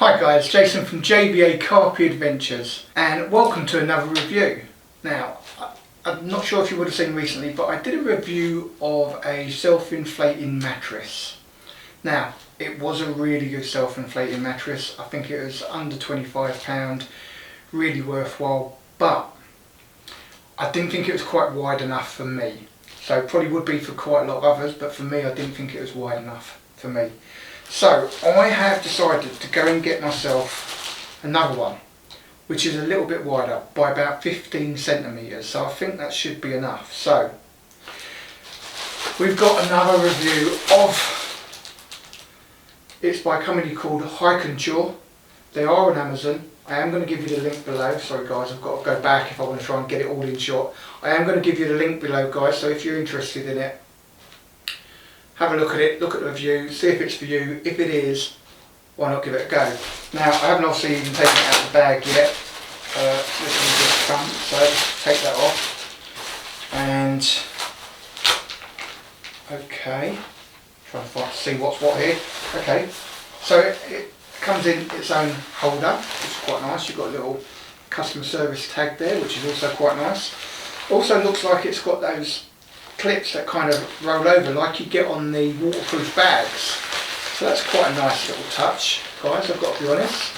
Hi guys, Jason from JBA Carpet Adventures and welcome to another review. Now, I'm not sure if you would have seen recently, but I did a review of a self-inflating mattress. Now, it was a really good self-inflating mattress. I think it was under £25, really worthwhile, but I didn't think it was quite wide enough for me. So it probably would be for quite a lot of others, but for me I didn't think it was wide enough for me. So I have decided to go and get myself another one, which is a little bit wider by about 15 centimetres. So I think that should be enough. So we've got another review of, it's by a company called Hikenture. They are on Amazon. I am going to give you the link below. Sorry guys, I've got to go back if I want to try and get it all in shot. I am going to give you the link below guys, so if you're interested in it, have a look at it, look at the review, see if it's for you. If it is, why not give it a go? Now, I haven't obviously even taken it out of the bag yet. This one just come, so take that off. And, okay, trying to see what's what here. Okay, so it comes in its own holder, which is quite nice. You've got a little customer service tag there, which is also quite nice. Also looks like it's got those clips that kind of roll over like you get on the waterproof bags. So that's quite a nice little touch, guys, I've got to be honest.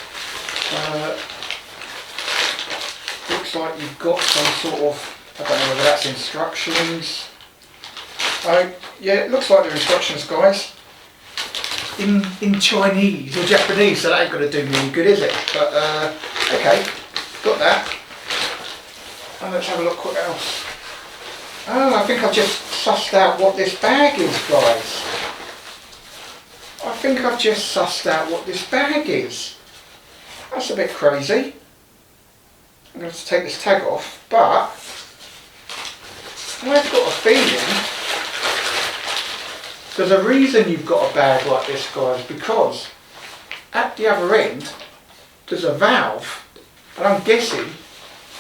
Looks like you've got some sort of, I don't know whether that's instructions. Yeah, it looks like they're instructions, guys. In Chinese or Japanese, so that ain't going to do me any good, is it? But, okay, got that. And let's have a look what else. Oh, I think I've just sussed out what this bag is, guys. I think I've just sussed out what this bag is. That's a bit crazy. I'm going to have to take this tag off, but I've got a feeling there's a reason you've got a bag like this, guys, because at the other end there's a valve, and I'm guessing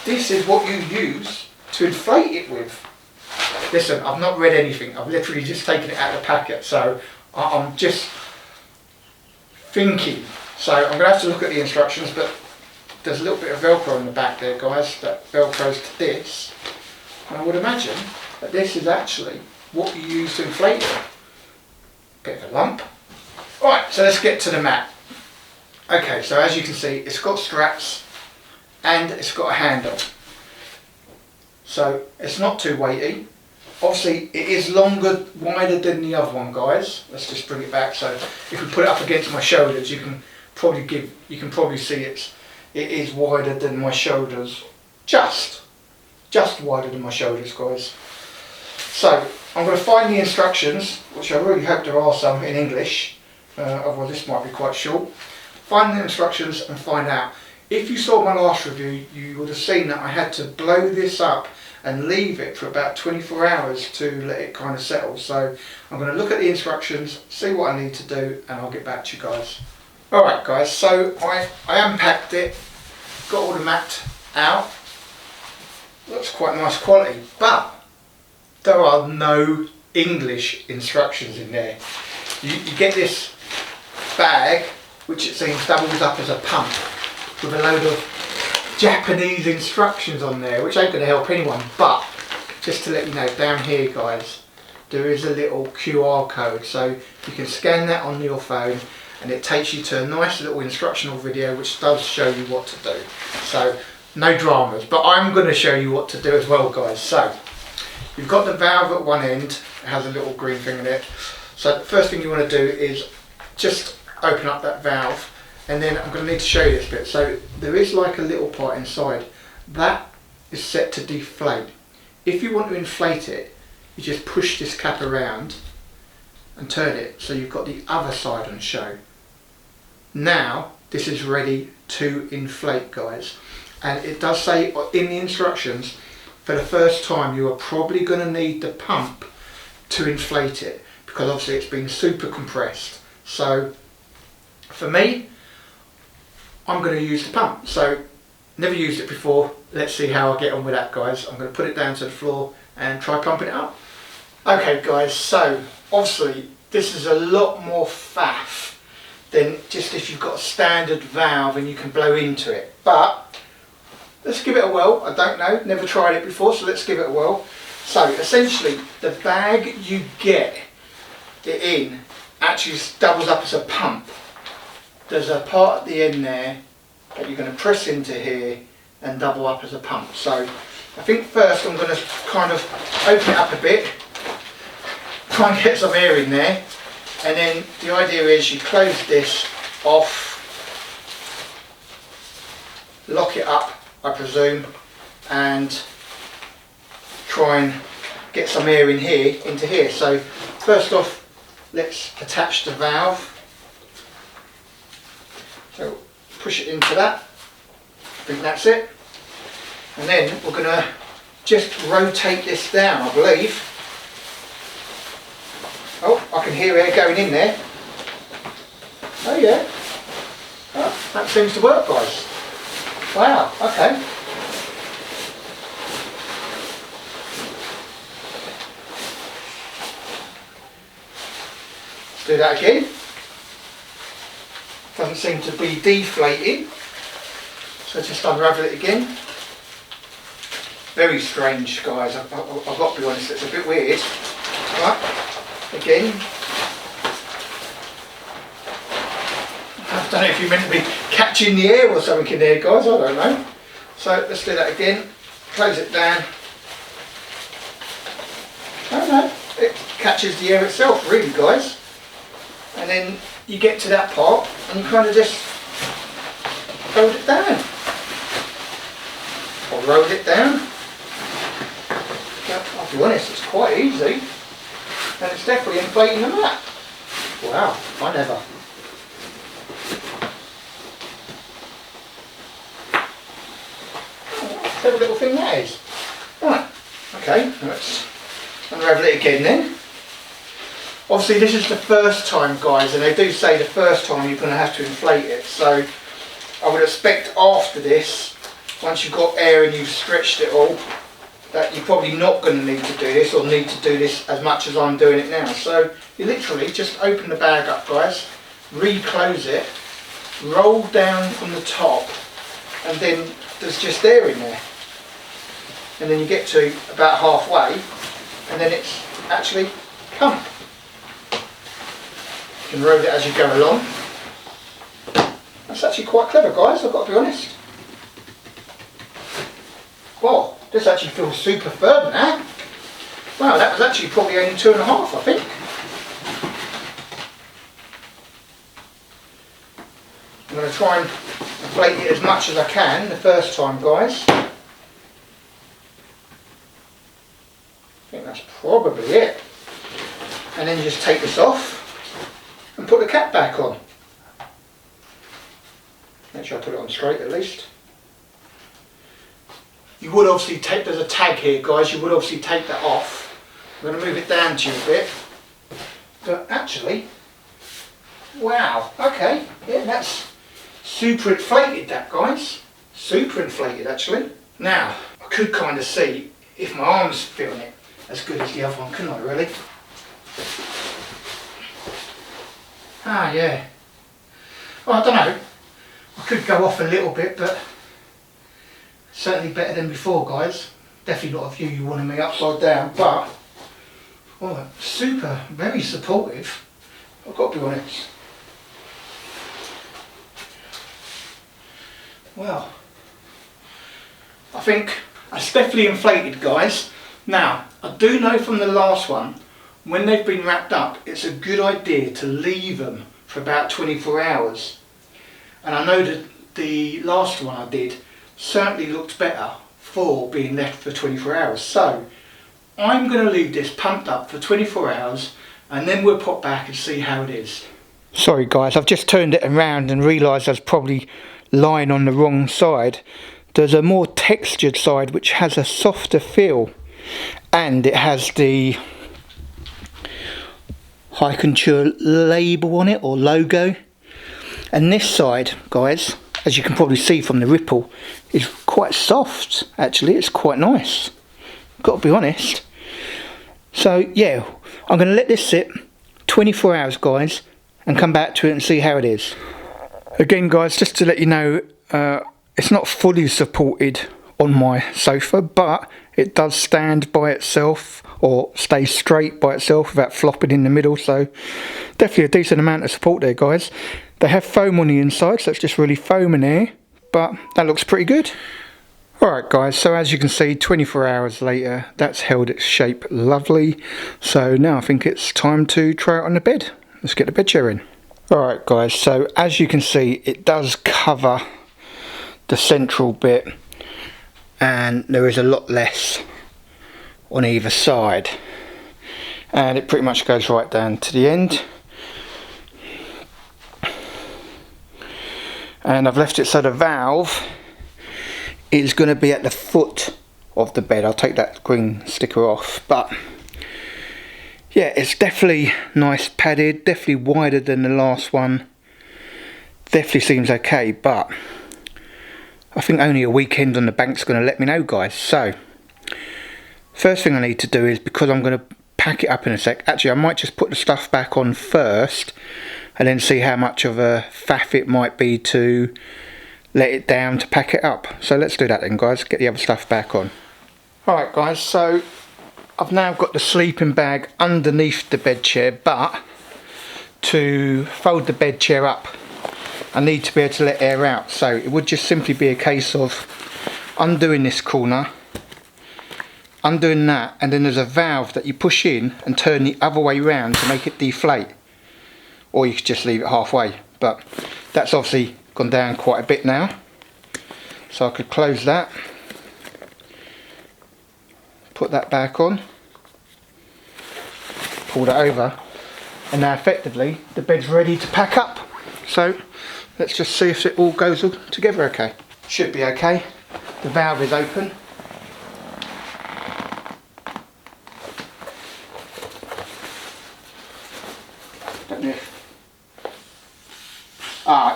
this is what you use to inflate it with. Listen, I've not read anything, I've literally just taken it out of the packet, so I'm just thinking. So I'm going to have to look at the instructions, but there's a little bit of Velcro on the back there, guys, that Velcros to this. And I would imagine that this is actually what you use to inflate it. Bit of a lump. Right, so let's get to the mat. Okay, so as you can see, it's got straps and it's got a handle. So it's not too weighty. Obviously it is longer, wider than the other one, guys. Let's just bring it back. So if we put it up against my shoulders, you can probably see it is wider than my shoulders. Just wider than my shoulders, guys. So I'm going to find the instructions, which I really hope there are some in English. Otherwise this might be quite short. Find the instructions and find out. If you saw my last review, you would have seen that I had to blow this up and leave it for about 24 hours to let it kind of settle. So I'm going to look at the instructions, see what I need to do, and I'll get back to you guys. Alright guys, so I unpacked it, got all the mat out. Looks quite nice quality, but there are no English instructions in there. You get this bag, which it seems doubles up as a pump, with a load of Japanese instructions on there, which ain't going to help anyone. But just to let you know, down here guys, there is a little QR code, so you can scan that on your phone and it takes you to a nice little instructional video which does show you what to do. So no dramas, but I'm going to show you what to do as well, guys. So you've got the valve at one end, it has a little green thing in it. So the first thing you want to do is just open up that valve. And then I'm going to need to show you this bit. So there is like a little part inside that is set to deflate. If you want to inflate it, you just push this cap around and turn it so you've got the other side on show. Now this is ready to inflate, guys, and it does say in the instructions for the first time you are probably going to need the pump to inflate it, because obviously it's been super compressed. So for me, I'm going to use the pump. So never used it before. Let's see how I get on with that, guys. I'm going to put it down to the floor and try pumping it up. Okay guys, so obviously this is a lot more faff than just if you've got a standard valve and you can blow into it. But let's give it a whirl. I don't know, never tried it before, so let's give it a whirl. So essentially the bag you get it in actually doubles up as a pump. There's a part at the end there that you're going to press into here and double up as a pump. So I think first I'm going to kind of open it up a bit, try and get some air in there, and then the idea is you close this off, lock it up I presume, and try and get some air in here, into here. So first off, let's attach the valve. So push it into that, I think that's it. And then we're going to just rotate this down, I believe. Oh, I can hear air going in there. Oh yeah. Oh, that seems to work, guys. Wow, okay. Let's do that again. Doesn't seem to be deflating. So just unravel it again. Very strange, guys. I've got to be honest, it's a bit weird. Right, again. I don't know if you're meant to be catching the air or something in there, guys, I don't know. So let's do that again. Close it down. Oh no, it catches the air itself, really, guys. And then you get to that part and you kind of just hold it down. Or roll it down. I'll be honest, it's quite easy. And it's definitely inflating the mat. Wow, I never. What a little thing that is. Right, okay, let's unravel it again then. Obviously this is the first time, guys, and they do say the first time you're going to have to inflate it. So I would expect after this, once you've got air and you've stretched it all, that you're probably not going to need to do this, or need to do this as much as I'm doing it now. So you literally just open the bag up, guys, re-close it, roll down from the top, and then there's just air in there. And then you get to about halfway, and then it's actually pump. You can roll it as you go along. That's actually quite clever, guys, I've got to be honest. Wow, this actually feels super firm now. Wow, that was actually probably only 2.5, I think. I'm going to try and inflate it as much as I can the first time, guys. I think that's probably it. And then you just take this off and put the cap back on. Make sure I put it on straight at least. You would obviously take, there's a tag here, guys, you would obviously take that off. I'm going to move it down to you a bit. But actually, wow, okay, yeah, that's super inflated, that, guys. Super inflated, actually. Now, I could kind of see if my arm's feeling it as good as the other one, couldn't I, really? Ah, yeah. Well, I don't know. I could go off a little bit, but certainly better than before, guys. Definitely not a view you wanted me upside down, but well, super, very supportive. I've got to be honest. Well, I think that's definitely inflated, guys. Now, I do know from the last one, when they've been wrapped up, it's a good idea to leave them for about 24 hours. And I know that the last one I did certainly looked better for being left for 24 hours. So I'm going to leave this pumped up for 24 hours and then we'll pop back and see how it is. Sorry guys, I've just turned it around and realised I was probably lying on the wrong side. There's a more textured side which has a softer feel, and it has the Hikenture label on it, or logo. And this side, guys, as you can probably see from the ripple, is quite soft. Actually, it's quite nice, got to be honest. So yeah, I'm going to let this sit 24 hours, guys, and come back to it and see how it is. Again guys, just to let you know, it's not fully supported on my sofa, but it does stand by itself or stay straight by itself without flopping in the middle, so definitely a decent amount of support there guys. They have foam on the inside, so it's just really foam in there, but that looks pretty good. Alright guys, so as you can see, 24 hours later, that's held its shape lovely. So now I think it's time to try it on the bed. Let's get the bed chair in. Alright guys, so as you can see, it does cover the central bit, and there is a lot less on either side. And it pretty much goes right down to the end. And I've left it so the valve is going to be at the foot of the bed. I'll take that green sticker off, but yeah, it's definitely nice padded, definitely wider than the last one, definitely seems okay, but I think only a weekend on the bank's going to let me know guys. So first thing I need to do is, because I'm going to pack it up in a sec, actually I might just put the stuff back on first and then see how much of a faff it might be to let it down to pack it up. So let's do that then guys, get the other stuff back on. Alright guys, so I've now got the sleeping bag underneath the bed chair, but to fold the bed chair up I need to be able to let air out, so it would just simply be a case of undoing this corner, undoing that, and then there's a valve that you push in and turn the other way round to make it deflate, or you could just leave it halfway, but that's obviously gone down quite a bit now, so I could close that, put that back on, pull that over, and now effectively the bed's ready to pack up. So let's just see if it all goes all together okay. Should be okay. The valve is open. Don't know.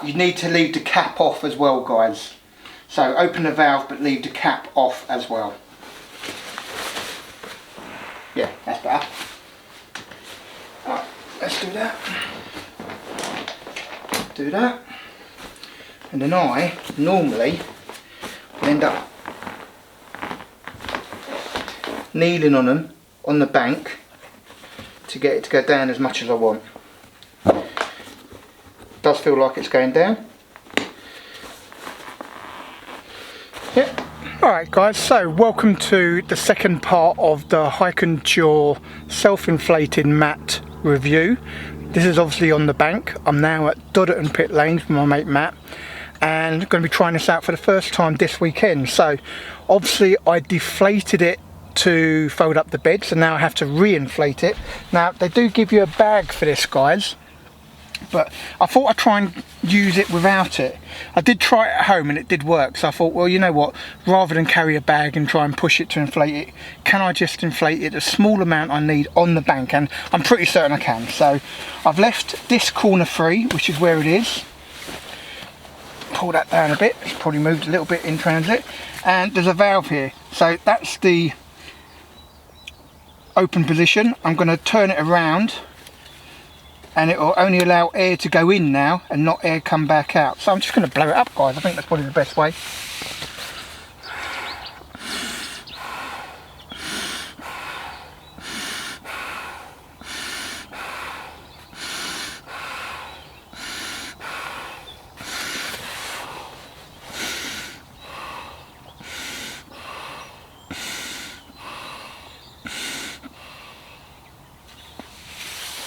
You need to leave the cap off as well guys. So open the valve but leave the cap off as well. Yeah, that's better. Alright, let's do that. Do that. And then I normally end up kneeling on them on the bank to get it to go down as much as I want. Does feel like it's going down. Yep. Alright guys, so welcome to the second part of the Hikenture self-inflating mat review. This is obviously on the bank. I'm now at Dodderton Pit Lane with my mate Matt, and going to be trying this out for the first time this weekend. So obviously I deflated it to fold up the bed, so now I have to re-inflate it. Now they do give you a bag for this guys, but I thought I'd try and use it without it. I did try it at home and it did work, so I thought, well, you know what, rather than carry a bag and try and push it to inflate it, can I just inflate it a small amount I need on the bank? And I'm pretty certain I can. So I've left this corner free, which is where it is. Pull that down a bit, it's probably moved a little bit in transit, and there's a valve here, so that's the open position. I'm going to turn it around and it will only allow air to go in now and not air come back out. So I'm just going to blow it up guys, I think that's probably the best way.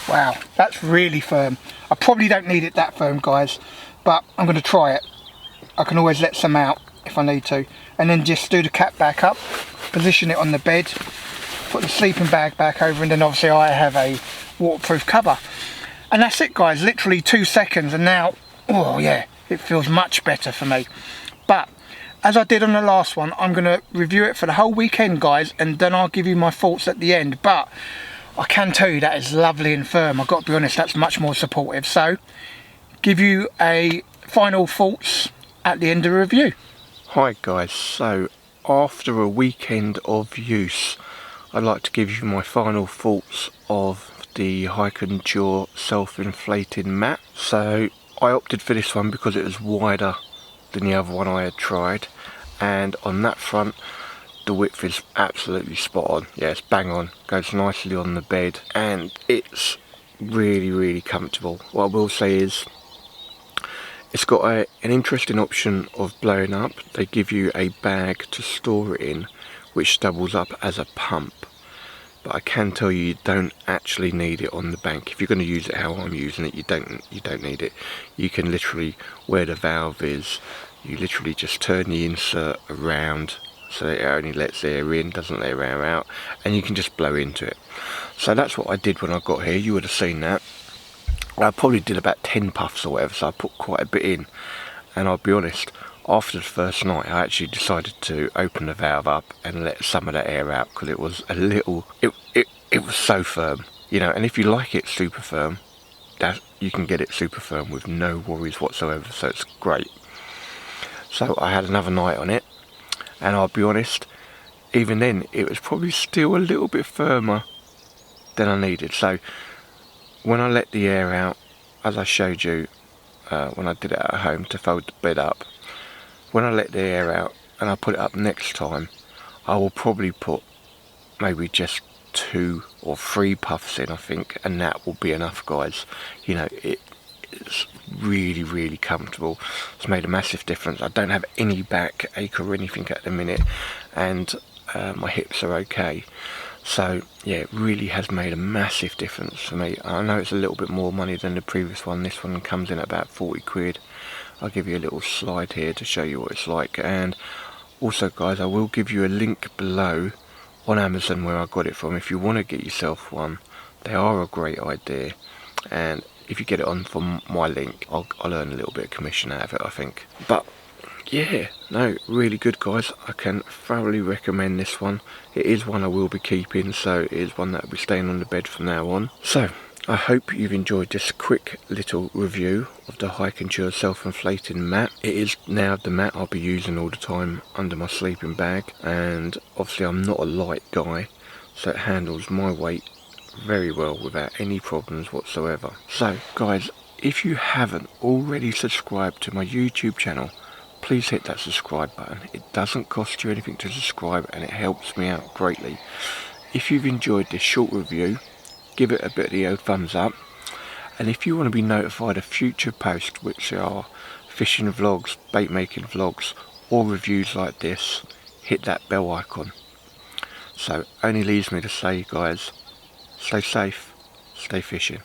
Wow, that's really firm. I probably don't need it that firm guys, but I'm going to try it. I can always let some out if I need to. And then just do the cap back up, position it on the bed, put the sleeping bag back over, and then obviously I have a waterproof cover. And that's it guys, literally 2 seconds, and now, oh yeah, it feels much better for me. But as I did on the last one, I'm going to review it for the whole weekend guys, and then I'll give you my thoughts at the end. But I can tell you that is lovely and firm. I've got to be honest, that's much more supportive. So give you a final thoughts at the end of the review. Hi guys, so after a weekend of use, I'd like to give you my final thoughts of the Hikenture self-inflating mat. So I opted for this one because it was wider than the other one I had tried, and on that front the width is absolutely spot on. Yeah, it's bang on, goes nicely on the bed, and it's really comfortable. What I will say is it's got an interesting option of blowing up. They give you a bag to store it in which doubles up as a pump, but I can tell you, you don't actually need it on the bank. If you're going to use it how I'm using it, you don't need it. You can literally, where the valve is, you literally just turn the insert around so that it only lets air in, doesn't let air out, and you can just blow into it. So that's what I did when I got here. You would have seen that. I probably did about 10 puffs or whatever, so I put quite a bit in. And I'll be honest, after the first night I actually decided to open the valve up and let some of that air out, because it was a little, it was so firm, you know. And if you like it super firm, that you can get it super firm with no worries whatsoever, so it's great. So I had another night on it, and I'll be honest, even then it was probably still a little bit firmer than I needed. So when I let the air out, as I showed you when I did it at home to fold the bed up, when I let the air out and I put it up next time, I will probably put maybe just 2 or 3 puffs in, I think, and that will be enough, guys. You know, it's really comfortable. It's made a massive difference. I don't have any back ache or anything at the minute, and my hips are okay. So yeah, it really has made a massive difference for me. I know it's a little bit more money than the previous one. This one comes in at about 40 quid. I'll give you a little slide here to show you what it's like, and also guys, I will give you a link below on Amazon where I got it from. If you want to get yourself one, they are a great idea, and if you get it on from my link, I'll earn a little bit of commission out of it, I think. But yeah, no, really good, guys. I can thoroughly recommend this one. It is one I will be keeping, so it is one that will be staying on the bed from now on. So I hope you've enjoyed this quick little review of the Hikenture self-inflating mat. It is now the mat I'll be using all the time under my sleeping bag, and obviously I'm not a light guy, so it handles my weight very well without any problems whatsoever. So guys, if you haven't already subscribed to my YouTube channel, please hit that subscribe button. It doesn't cost you anything to subscribe, and it helps me out greatly. If you've enjoyed this short review, give it a bit of the old thumbs up, and if you want to be notified of future posts, which are fishing vlogs, bait making vlogs, or reviews like this, hit that bell icon. So only leaves me to say, guys, stay safe, stay fishing.